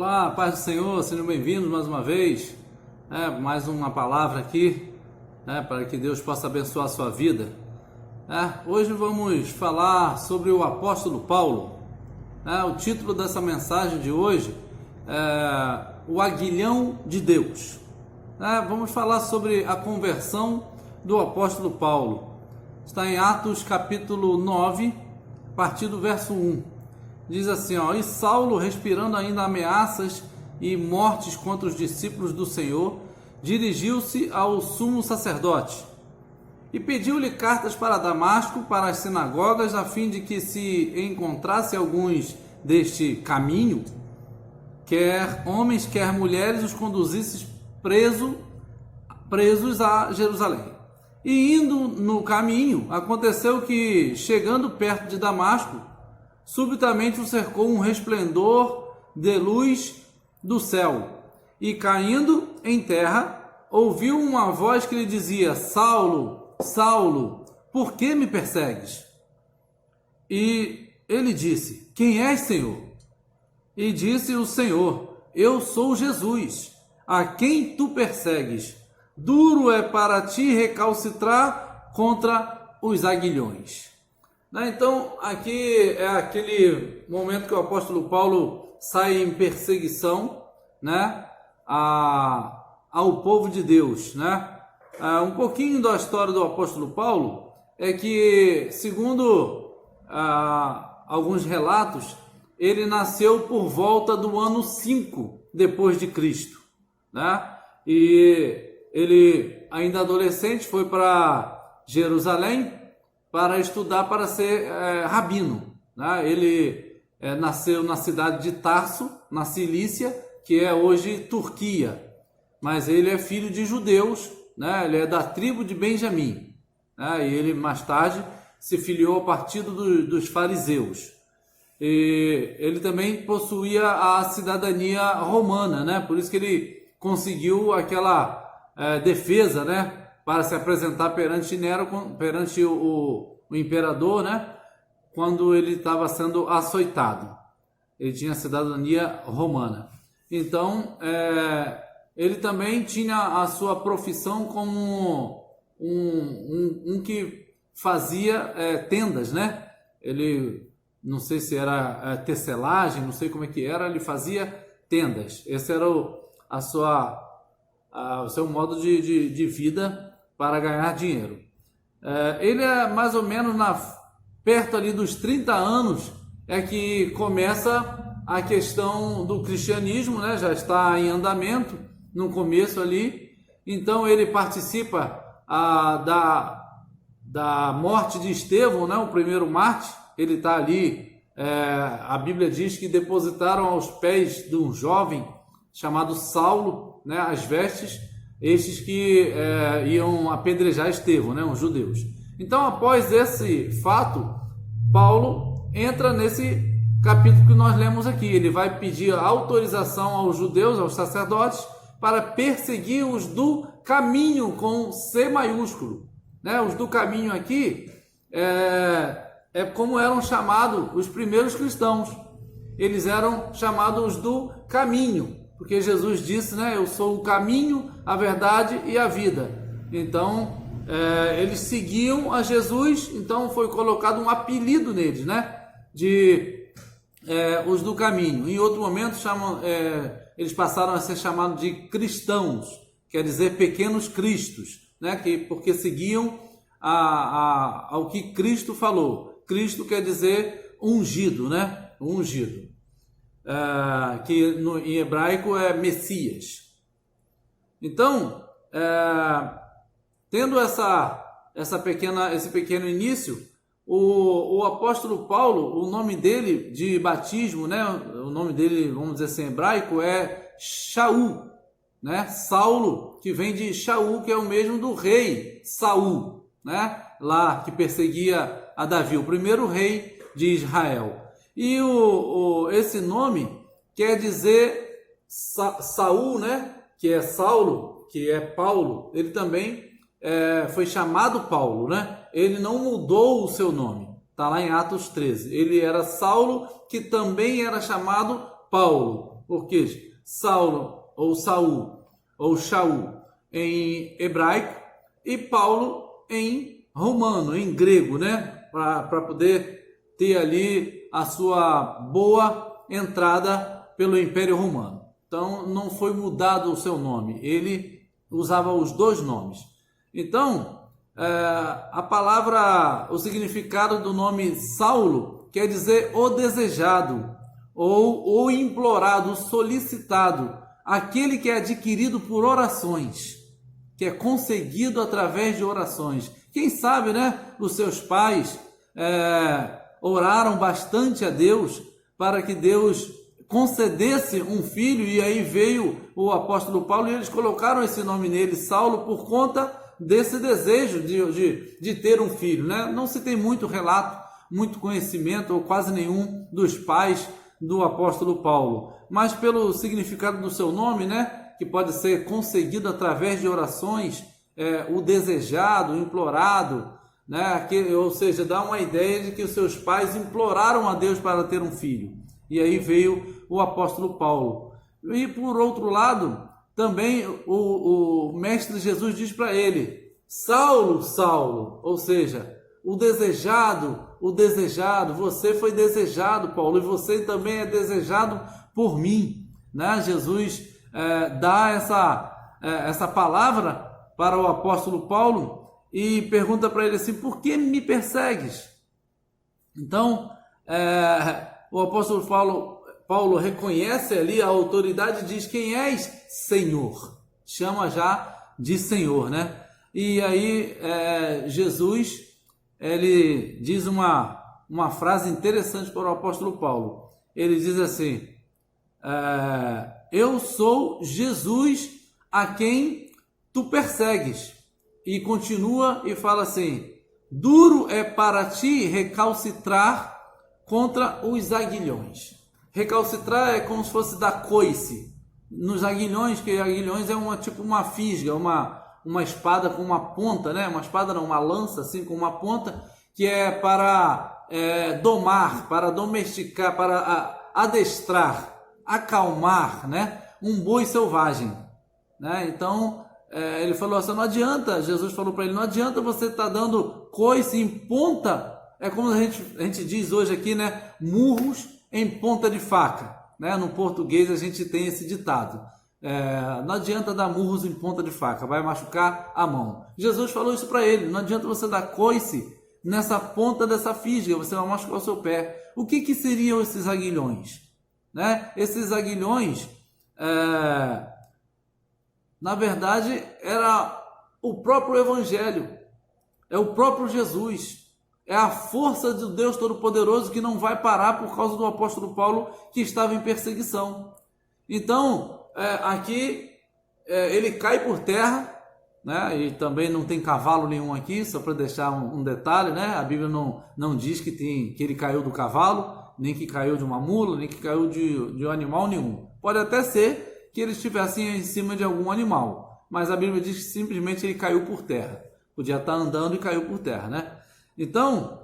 Olá, paz do Senhor, sejam bem-vindos mais uma vez, mais uma palavra aqui, para que Deus possa abençoar a sua vida. Hoje vamos falar sobre o apóstolo Paulo. O título dessa mensagem de hoje é O Aguilhão de Deus. Vamos falar sobre a conversão do apóstolo Paulo. Está em Atos capítulo 9, a partir do verso 1. Diz assim, e Saulo, respirando ainda ameaças e mortes contra os discípulos do Senhor, dirigiu-se ao sumo sacerdote e pediu-lhe cartas para Damasco, para as sinagogas, a fim de que, se encontrasse alguns deste caminho, quer homens, quer mulheres, os conduzisse presos a Jerusalém. E indo no caminho, aconteceu que, chegando perto de Damasco, subitamente o cercou um resplendor de luz do céu, e caindo em terra, ouviu uma voz que lhe dizia: Saulo, Saulo, por que me persegues? E ele disse: Quem és, Senhor? E disse o Senhor: Eu sou Jesus, a quem tu persegues. Duro é para ti recalcitrar contra os aguilhões. Então, aqui é aquele momento que o apóstolo Paulo sai em perseguição, ao povo de Deus, Um pouquinho da história do apóstolo Paulo é que, segundo alguns relatos, ele nasceu por volta do ano 5 depois de Cristo, E ele, ainda adolescente, foi para Jerusalém para estudar para ser rabino. Ele nasceu na cidade de Tarso, na Cilícia, que é hoje Turquia, mas ele é filho de judeus, ele é da tribo de Benjamim, e ele mais tarde se filiou ao partido dos fariseus. E ele também possuía a cidadania romana, por isso que ele conseguiu aquela defesa, para se apresentar perante Nero, perante o imperador, quando ele estava sendo açoitado. Ele tinha cidadania romana. Então, ele também tinha a sua profissão como um que fazia tendas, Ele, não sei se era tecelagem, não sei como é que era, ele fazia tendas. Esse era o seu modo de vida para ganhar dinheiro. Ele é mais ou menos perto ali dos 30 anos é que começa a questão do cristianismo, já está em andamento, no começo ali. Então ele participa da morte de Estevão, o primeiro mártir. Ele está ali, a Bíblia diz que depositaram aos pés de um jovem chamado Saulo, as vestes, estes que iam apedrejar Estevão, os judeus. Então, após esse fato, Paulo entra nesse capítulo que nós lemos aqui. Ele vai pedir autorização aos judeus, aos sacerdotes, para perseguir os do caminho, com C maiúsculo. Os do caminho aqui é como eram chamados os primeiros cristãos. Eles eram chamados do caminho, porque Jesus disse, eu sou o caminho, a verdade e a vida. Então, eles seguiam a Jesus, então foi colocado um apelido neles, de os do caminho. Em outro momento, eles passaram a ser chamados de cristãos, quer dizer pequenos cristos, porque seguiam ao que Cristo falou. Cristo quer dizer ungido, ungido. Que em hebraico é Messias. Então, tendo esse pequeno início, o apóstolo Paulo, o nome dele de batismo, o nome dele, vamos dizer assim, em hebraico, é Shaul, Saulo, que vem de Shaul, que é o mesmo do rei Saul, lá que perseguia a Davi, o primeiro rei de Israel. E esse nome quer dizer Saul, que é Saulo, que é Paulo. Ele também foi chamado Paulo, Ele não mudou o seu nome. Está lá em Atos 13. Ele era Saulo, que também era chamado Paulo. porque Saulo ou Saul ou Shaul em hebraico e Paulo em romano, em grego, né? Para poder ter ali a sua boa entrada pelo Império Romano. Então não foi mudado o seu nome, ele usava os dois nomes. Então a palavra, o significado do nome Saulo quer dizer o desejado, ou o implorado, o solicitado, aquele que é adquirido por orações, que é conseguido através de orações. Quem sabe, né, os seus pais oraram bastante a Deus para que Deus concedesse um filho, e aí veio o apóstolo Paulo e eles colocaram esse nome nele, Saulo, por conta desse desejo de ter um filho, né? Não se tem muito relato, muito conhecimento, ou quase nenhum, dos pais do apóstolo Paulo, mas pelo significado do seu nome, né, que pode ser conseguido através de orações, o desejado, o implorado, né, ou seja, dá uma ideia de que os seus pais imploraram a Deus para ter um filho, e aí veio o apóstolo Paulo. E por outro lado, também o mestre Jesus diz para ele, Saulo, Saulo, ou seja, o desejado, você foi desejado, Paulo, e você também é desejado por mim, né? Jesus dá essa palavra para o apóstolo Paulo e pergunta para ele assim, por que me persegues? Então, o apóstolo Paulo reconhece ali a autoridade e diz, quem és? Senhor. Chama já de Senhor, né? E aí Jesus, ele diz uma frase interessante para o apóstolo Paulo. Ele diz assim, eu sou Jesus a quem tu persegues. E continua e fala assim, duro é para ti recalcitrar contra os aguilhões. Recalcitrar é como se fosse dar coice nos aguilhões, que aguilhões é uma fisga, uma espada com uma ponta, né? Uma espada não, uma lança assim com uma ponta, que é para domar, para domesticar, para adestrar, acalmar, né? Um boi selvagem, né? Então ele falou assim, não adianta, Jesus falou para ele, não adianta você estar dando coice em ponta, é como a gente diz hoje aqui, né? Murros em ponta de faca, né? No português a gente tem esse ditado, não adianta dar murros em ponta de faca, vai machucar a mão. Jesus falou isso para ele, não adianta você dar coice nessa ponta dessa fisga, você vai machucar o seu pé. O que seriam esses aguilhões, né? Esses aguilhões, na verdade, era o próprio Evangelho, é o próprio Jesus, é a força de Deus Todo-Poderoso que não vai parar por causa do apóstolo Paulo que estava em perseguição. Então, aqui ele cai por terra, né? E também não tem cavalo nenhum aqui, só para deixar um detalhe, né? A Bíblia não diz que ele caiu do cavalo, nem que caiu de uma mula, nem que caiu de um animal nenhum. Pode até ser que ele estivesse em cima de algum animal, mas a Bíblia diz que simplesmente ele caiu por terra. Podia estar andando e caiu por terra, né? Então,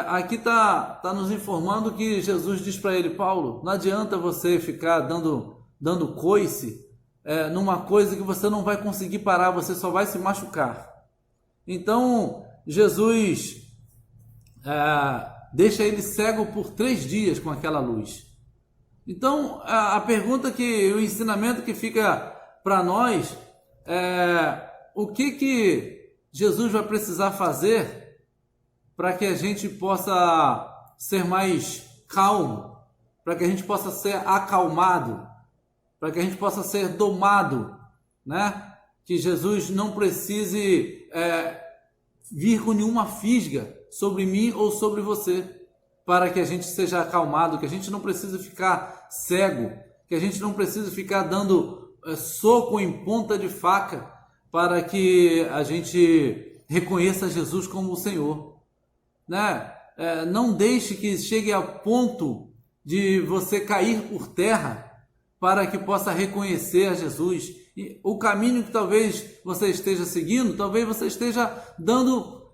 aqui está nos informando que Jesus diz para ele, Paulo, não adianta você ficar dando coice numa coisa que você não vai conseguir parar, você só vai se machucar. Então, Jesus deixa ele cego por 3 dias com aquela luz. Então, a pergunta o ensinamento que fica para nós o que Jesus vai precisar fazer para que a gente possa ser mais calmo, para que a gente possa ser acalmado, para que a gente possa ser domado, né? Que Jesus não precise vir com nenhuma fisga sobre mim ou sobre você, para que a gente seja acalmado, que a gente não precise ficar cego, que a gente não precise ficar dando soco em ponta de faca, para que a gente reconheça Jesus como o Senhor, né? Não deixe que chegue ao ponto de você cair por terra, para que possa reconhecer a Jesus. E o caminho que talvez você esteja seguindo, talvez você esteja dando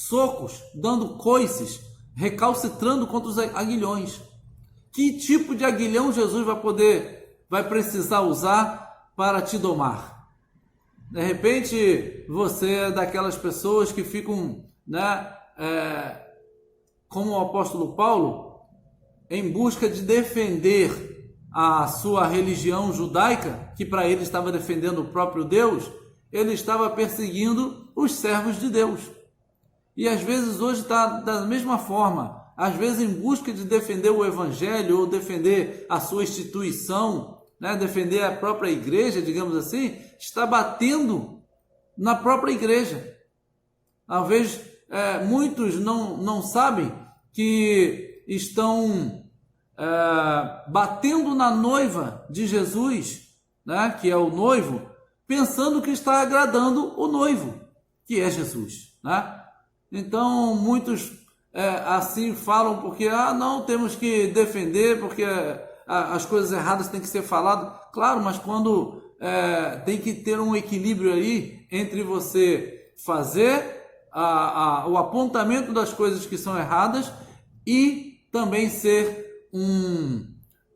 socos, dando coices, recalcitrando contra os aguilhões. Que tipo de aguilhão Jesus vai precisar usar para te domar? De repente, você é daquelas pessoas que ficam, né, como o apóstolo Paulo, em busca de defender a sua religião judaica, que para ele estava defendendo o próprio Deus. Ele estava perseguindo os servos de Deus. E às vezes hoje está da mesma forma, às vezes em busca de defender o evangelho ou defender a sua instituição, né, defender a própria igreja, digamos assim, está batendo na própria igreja. Talvez muitos não sabem que estão batendo na noiva de Jesus, né, que é o noivo, pensando que está agradando o noivo, que é Jesus, né? Então muitos assim falam porque não, temos que defender porque as coisas erradas têm que ser faladas. Claro, mas quando tem que ter um equilíbrio aí entre você fazer o apontamento das coisas que são erradas e também ser um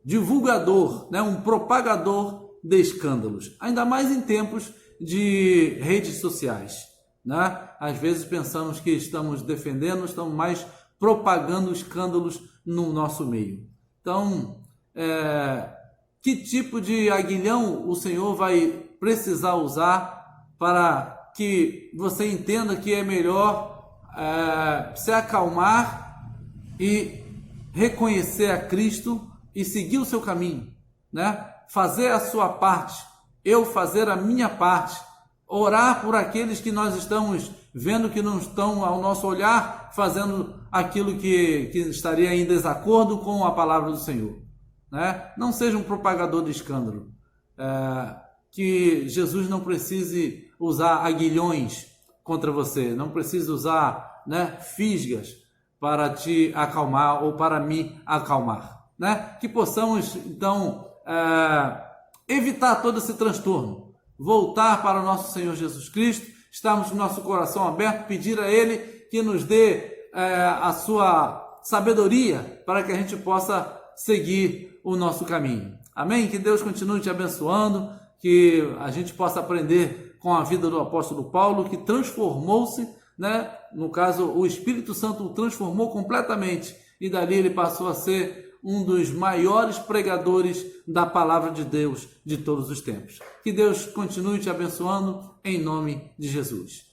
divulgador, né, um propagador de escândalos, ainda mais em tempos de redes sociais, né? Às vezes pensamos que estamos defendendo, estamos mais propagando escândalos no nosso meio. Então, que tipo de aguilhão o Senhor vai precisar usar para que você entenda que é melhor se acalmar e reconhecer a Cristo e seguir o seu caminho, né? Fazer a sua parte, eu fazer a minha parte, orar por aqueles que nós estamos vendo que não estão ao nosso olhar fazendo aquilo que estaria em desacordo com a palavra do Senhor, né? Não seja um propagador de escândalo, que Jesus não precise usar aguilhões contra você, não precise usar, né, fisgas para te acalmar ou para me acalmar, né? Que possamos então evitar todo esse transtorno, voltar para o nosso Senhor Jesus Cristo, estarmos com o nosso coração aberto, pedir a Ele que nos dê a sua sabedoria para que a gente possa seguir o nosso caminho. Amém? Que Deus continue te abençoando, que a gente possa aprender com a vida do apóstolo Paulo, que transformou-se, né? No caso, o Espírito Santo o transformou completamente e dali ele passou a ser um dos maiores pregadores da palavra de Deus de todos os tempos. Que Deus continue te abençoando em nome de Jesus.